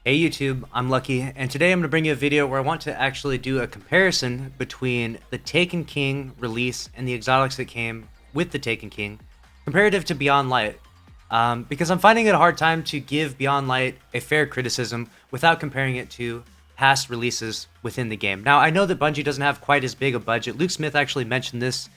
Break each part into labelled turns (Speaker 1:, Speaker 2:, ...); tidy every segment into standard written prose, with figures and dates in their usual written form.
Speaker 1: Hey YouTube, I'm Lucky, and today I'm going to bring you a video where I want to actually do a comparison between the Taken King release and the exotics that came with the Taken King, comparative to Beyond Light, because I'm finding it a hard time to give Beyond Light a fair criticism without comparing it to past releases within the game. Now, I know that Bungie doesn't have quite as big a budget. Luke Smith actually mentioned this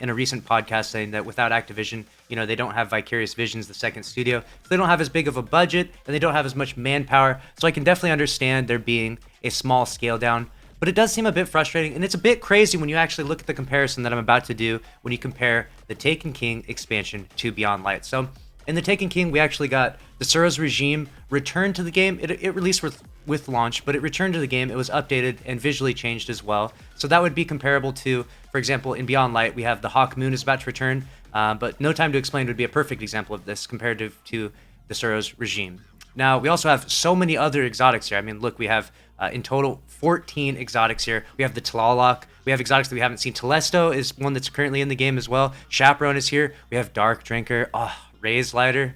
Speaker 1: in a recent podcast, saying that without Activision, they don't have Vicarious Visions, the second studio, so they don't have as big of a budget and they don't have as much manpower. So I can definitely understand there being a small scale down, but it does seem a bit frustrating, and it's a bit crazy when you actually look at the comparison that I'm about to do when you compare the Taken King expansion to Beyond Light. So in the Taken King, we actually got the Suros regime returned to the game. It released with launch, but it returned to the game. It was updated and visually changed as well. So that would be comparable to, for example, in Beyond Light, we have the Hawk Moon is about to return, but No Time to Explain would be a perfect example of this compared to the Suros regime. Now, we also have so many other exotics here. I mean, look, we have in total 14 exotics here. We have the Tlaloc. We have exotics that we haven't seen. Telesto is one that's currently in the game as well. Chaperone is here. We have Dark Drinker. Oh, Raised Lighter.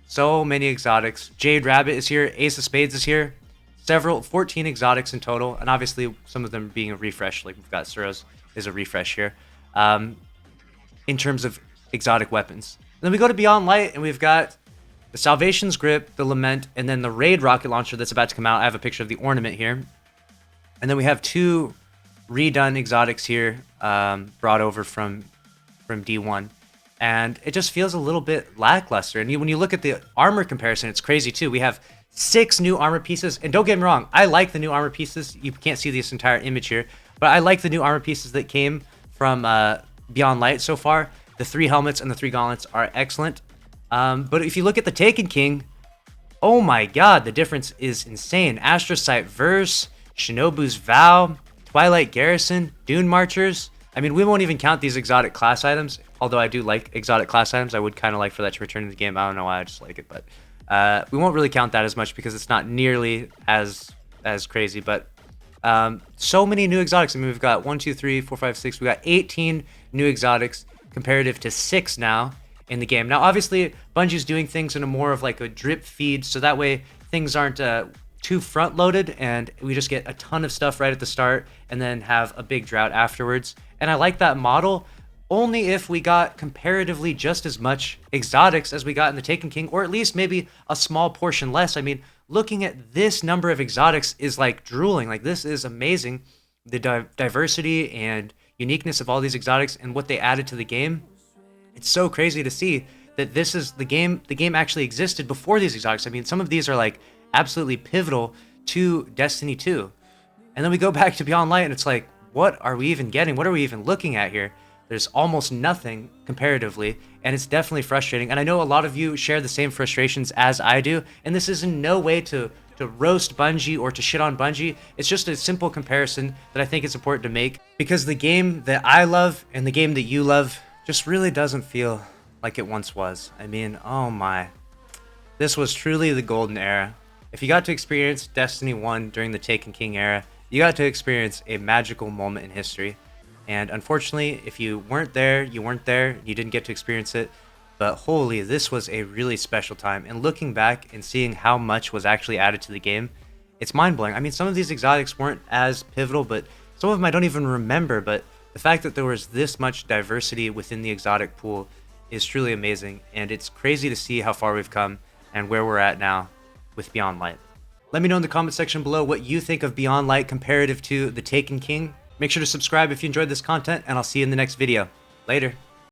Speaker 1: So many exotics. Jade Rabbit is here. Ace of Spades is here. 14 exotics in total, and obviously some of them being a refresh. Like we've got Suros is a refresh here. In terms of exotic weapons. And then we go to Beyond Light, and we've got the Salvation's Grip, the Lament, and then the Raid rocket launcher that's about to come out. I have a picture of the ornament here. And then we have two redone exotics here, brought over from D1. And it just feels a little bit lackluster. And when you look at the armor comparison, it's crazy too. We have 6 new armor pieces. And don't get me wrong, I like the new armor pieces. You can't see this entire image here, but I like the new armor pieces that came from Beyond Light so far. The 3 helmets and the 3 gauntlets are excellent. But if you look at the Taken King, oh my god, the difference is insane. Astrocyte Verse, Shinobu's Vow, Twilight Garrison, Dune Marchers. I mean, we won't even count these exotic class items, although I do like exotic class items. I would kind of like for that to return to the game. I don't know why, I just like it, but we won't really count that as much because it's not nearly as crazy. But so many new exotics. I mean, we've got 1, 2, 3, 4, 5, 6. We got 18 new exotics comparative to 6 now in the game. Now, obviously, Bungie's doing things in a more of like a drip feed, so that way things aren't too front loaded and we just get a ton of stuff right at the start and then have a big drought afterwards. And I like that model only if we got comparatively just as much exotics as we got in the Taken King, or at least maybe a small portion less. I mean, looking at this number of exotics is like drooling. Like, this is amazing. The diversity and uniqueness of all these exotics and what they added to the game. It's so crazy to see that this is the game. The game actually existed before these exotics. I mean, some of these are like absolutely pivotal to Destiny 2. And then we go back to Beyond Light and it's like, what are we even getting? What are we even looking at here? There's almost nothing comparatively, and it's definitely frustrating. And I know a lot of you share the same frustrations as I do, and this is in no way to roast Bungie or to shit on Bungie. It's just a simple comparison that I think is important to make, because the game that I love and the game that you love just really doesn't feel like it once was. I mean, oh my. This was truly the golden era. If you got to experience Destiny 1 during the Taken King era, you got to experience a magical moment in history. And unfortunately, if you weren't there, you didn't get to experience it. But holy, this was a really special time. And looking back and seeing how much was actually added to the game, it's mind-blowing. I mean, some of these exotics weren't as pivotal, but some of them I don't even remember. But the fact that there was this much diversity within the exotic pool is truly amazing. And it's crazy to see how far we've come and where we're at now with Beyond Light. Let me know in the comment section below what you think of Beyond Light comparative to the Taken King. Make sure to subscribe if you enjoyed this content, and I'll see you in the next video. Later.